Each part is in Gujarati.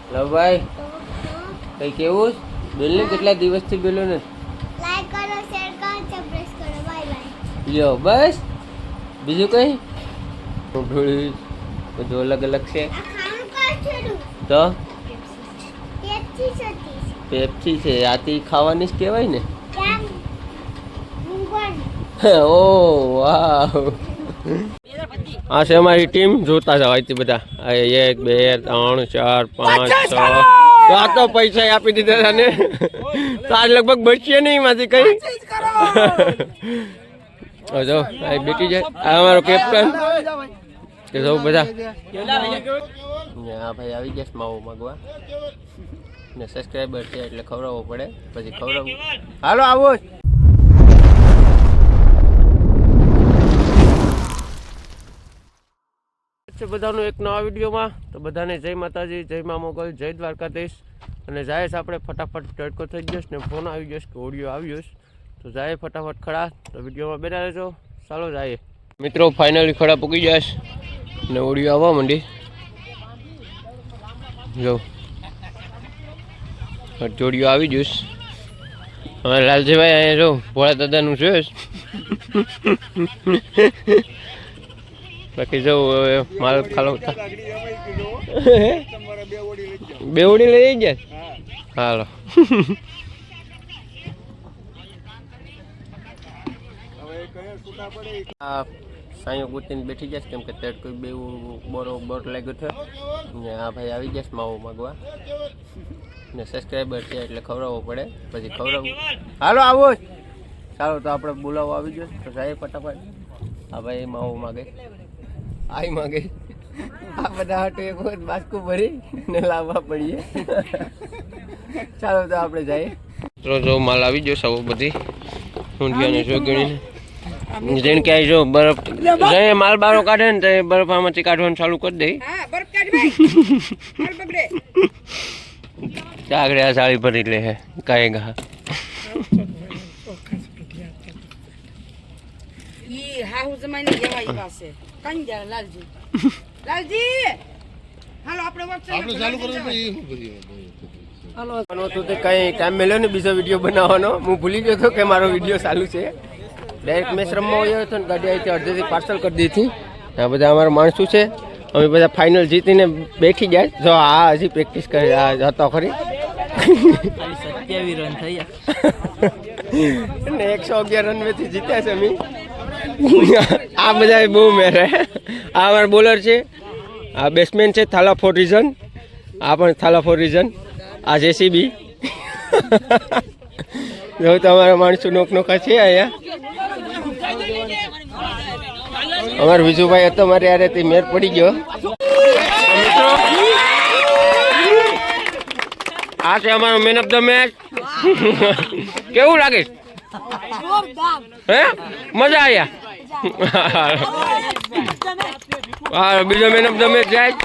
લો ભાઈ કઈ કેવું બેલને કેટલા દિવસથી બેલો ને લાઈક કરો શેર કરો સબસ્ક્રાઇબ કરો બાય બાય લ્યો બસ બીજું કઈ ઢોળી બધું અલગ અલગ છે આ ખાવાનું કા છોડું તો પેપ્સી સતી પેપ્સી છે આથી ખાવાની જ કહેવાય ને કેમ મુંગણ ઓ વાહ આ છે અમારી ટીમ જોતા જાવ અહીંથી બધા 1 2 3 4 5 6 તો આ તો પૈસા આપી દીધા ને તો આજ લગભગ બચીએ નહીં એમાંથી કઈ જો આ બેટી જાય આ અમારો કેપ્ટન કે સૌ બધા હા ભાઈ આવી જશે માવો માગવા ને સબસ્ક્રાઈબર છે એટલે ખવડાવવો પડે પછી ખવડાવવું હાલો આવો બધાનું એક નવા વિડીયોમાં તો બધાને જય માતાજી જય મા મોગલ જય દ્વારકાધીશ અને જાય છે આપણે ફટાફટ તડકો થઈ જશે ને ફોન આવી જશે કે ઓડિયો આવી જશે તો જાય ફટાફટ ખડા તો વિડીયોમાં બેઠા રહેજો ચાલો જાય મિત્રો ફાઇનલી ખડા પૂકી જશે ને ઓડિયો આવવા માંડી જો જોડિયો આવી જશે હવે લાલજીભાઈ અહીંયા જો ભોળા દાદાનું જોઈશ બાકી જવું માલ ખાલો બે ઓડી લઈ જાય હાલો આ સાંયો ગોતીને બેઠી જશે કેમ કે તડકો બે બોર લાગ્યો છે ને આ ભાઈ આવી જશે માવો માગવા ને સબસ્ક્રાઈબર છે એટલે ખવડાવવો પડે પછી ખવડાવવું હાલો આવો ચાલો તો આપણે બોલાવો આવી જશે તો સાહેબ ફટાફટ હા ભાઈ માવો માગે આઈ માગે આ બધા હાટો એક વખત બાસ્કું ભરી ને લાવવા પડીએ ચાલો તો આપણે જઈએ જો માલ આવી ગયો સૌ બધી ઊંધિયાને જોગણીને જેને ક્યાંય જો બરફ જે માલ બારો કાઢે ને તો બરફ આમાંથી કાઢવાનું ચાલુ કરી દે આગળ આ સાડી ભરી લે હે કાંઈ ગા હાહુ જમાઈને જવાય પાસે કંજા લાલજી લાલજી હાલો આપણે ચાલુ કરવું તો કઈ કામ મળ્યો ને બીજો વિડીયો બનાવવાનો હું ભૂલી ગયો હતો કે મારો વિડીયો ચાલુ છે ડાયરેક્ટ મેચ રમવા આવ્યો હતો ને ગાડી અહીંથી અડધેથી પાર્સલ કરી દીધી આ બધા અમારા માણસો છે અમે બધા ફાઇનલ જીતીને બેઠી જાય જો આ હજી પ્રેક્ટિસ કરી આ હતો ખરી 27 રન થયા ને 111 રન મેથી જીત્યા છે અમે આ બધા બહુ મેરે આ અમારા બોલર છે આ બેટ્સમેન છે થાલા ફોર રીઝન આ પણ થાલા ફોર રીઝન આ જેસીબી જો તમારા માણસો નોકનોકા છે અહીંયા અમારો વિજુભાઈ હતો મારે યારે તે મેર પડી ગયો મિત્રો આ છે અમારો મેન ઓફ ધ મેચ કેવું લાગે હે મજા આવ્યા હા બીજો મેન ઓફ ધ મેચ જાય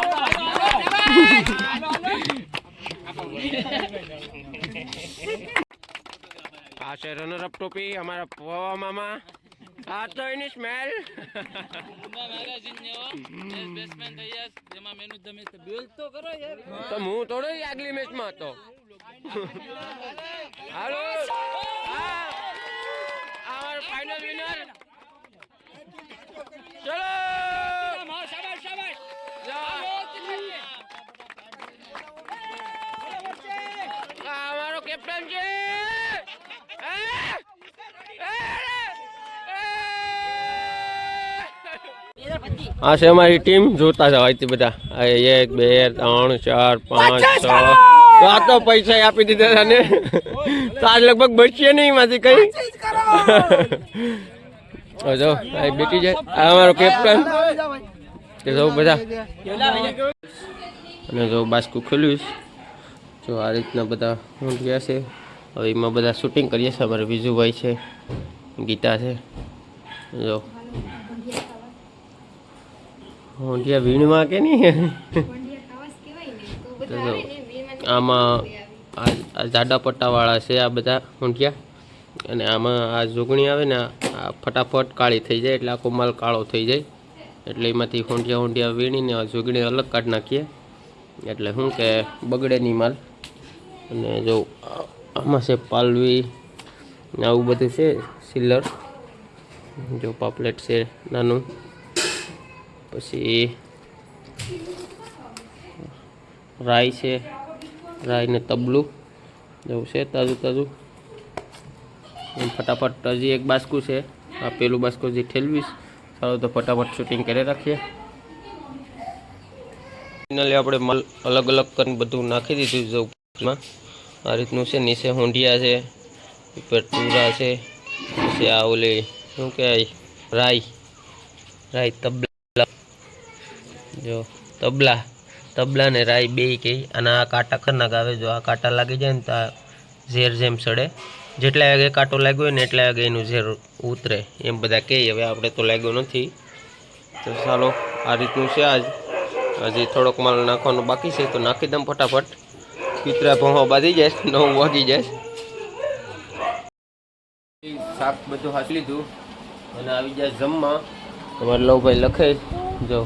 આ છે રનર અપ ટોપી અમારા પવા મામા આ તો એની સ્મેલ તો હું થોડો આગલી મેચમાં હતો હાલો our final winner ચલો શાબાશ શાબાશ અમારો કેપ્ટન છે આ છે અમારી ટીમ જોતા જાવ અહીંથી બધા 1 2 3 4 5 6 તો આ તો પૈસા આપી દીધા ને તો આજ લગભગ બચીએ નહીં એમાંથી કઈ જો આ બેટી જાય આ અમારો કેપ્ટન કે સૌ બધા અને જો બાસ્કુ ખોલ્યું જો આ રીતના બધા ઊંધિયા છે હવે એમાં બધા શૂટિંગ કરીએ છીએ અમારે વિજુભાઈ છે ગીતા છે જો ઊંધિયા વીણમાં કે નહીં આમાં આ જાડા પટ્ટાવાળા છે આ બધા ઊંધિયા અને આમાં આ જોગણી આવે ને આ ફટાફટ કાળી થઈ જાય એટલે આખો માલ કાળો થઈ જાય એટલે એમાંથી ઊંધિયા વીણીને જોગણી અલગ કાઢી નાખીએ એટલે શું કે બગડે નહીં માલ. અને જો આમાં છે પાલવી ને આવું બધું છે સિલ્લર. જો પાપલેટ છે નાનું, પછી રાઈ છે, રાઈ ને તબલું જેવું છે તાજું તાજું. ફટાફટ હજી એક બાસ્કું છે, આ પેલું બાસ્કું હજી ઠેલવીશ. સારું તો ફટાફટ શૂટિંગ કરી રાખીએ. ફાઇનલી આપણે માલ અલગ અલગ કરીને બધું નાખી દીધું છે ઉપરમાં. આ રીતનું છે. નીચે હોંડિયા છે, ઉપર ચૂરા છે, પછી આ ઓલી શું કહેવાય રાઈ તબલા. જો તબલા ને રાઈ બે કહે. અને આ કાંટા ખરના આવે. જો આ કાંટા લાગી જાય ને તો આ ઝેર જેમ સડે. જેટલા વાગે કાંટો લાગ્યો હોય ને એટલા વાગે એનું ઝેર ઉતરે એમ બધા કહે. હવે આપણે તો લાગ્યો નથી. તો ચાલો આ રીતનું છે. હજી થોડોક માલ નાખવાનો બાકી છે તો નાખી દઉં ફટાફટ. કૂતરા ભોંહા બાંધી જાય, 9 વાગી જાય. શાક બધું હાંસી લીધું અને આવી જાય જમવા. તમારે લવભાઈ લખે જો.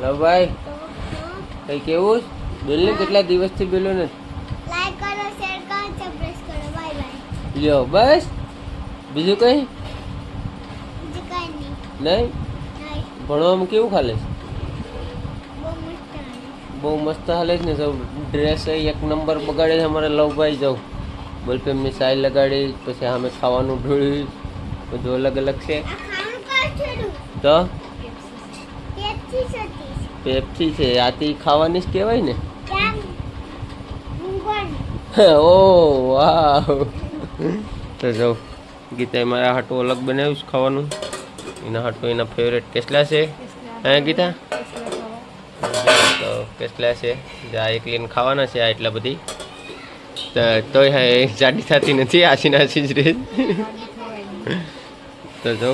લવભાઈ કઈ કેવું બેલને કેટલા દિવસથી બેલો ને. લાઈક કરો, શેર કરો, સબસ્ક્રાઇબ કરો. Bye bye. લ્યો બસ, બીજું કઈ બીજું કાંઈ નહીં. નહીં? નહીં. ભણવામાં કેવું ખાલે? બહુ મસ્ત હાલે. બહુ મસ્ત હાલે છે ને. સૌ ડ્રેસ એક નંબર બગાડે છે અમારે લવભાઈ. જાઉં બોલપેનની સાઈ લગાડી, પછી સામે ખાવાનું ઢોળી, બધું અલગ અલગ છે. આ ખાવાનું કાં છોડું? તો પેપ્સી સતીશ. પેપ્સી છે, આથી ખાવાની જ કહેવાય ને. કેમ? ઊંઘવાનું. ઓ વાહ. તો જાઉં ગીતાએ મારા હાટું અલગ બનાવ્યું છે ખાવાનું. એના હાટું એના ફેવરેટ કેસલા છે. હા ગીતા? તો કેસલા છે આ એક લઈને ખાવાના છે. આ એટલા બધી તોય હા જાડી થતી નથી, આછી નાસી જ રહે. તો જો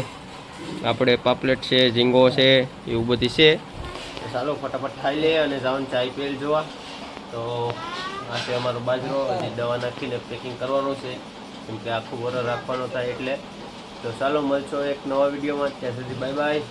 આપણે પાપલેટ છે, ઝીંગો છે, એવું બધી છે. ચાલો ફટાફટ ખાઈ લઈએ અને જવાનું ચાય પેલ જોવા. તો આ છે અમારો બાજરો. હજી દવા નાખીને પેકિંગ કરવાનું છે, કેમ કે આખું વરસ રાખવાનું થાય એટલે. તો ચાલો મળશો એક નવા વિડીયોમાં. ત્યાં સુધી બાય બાય.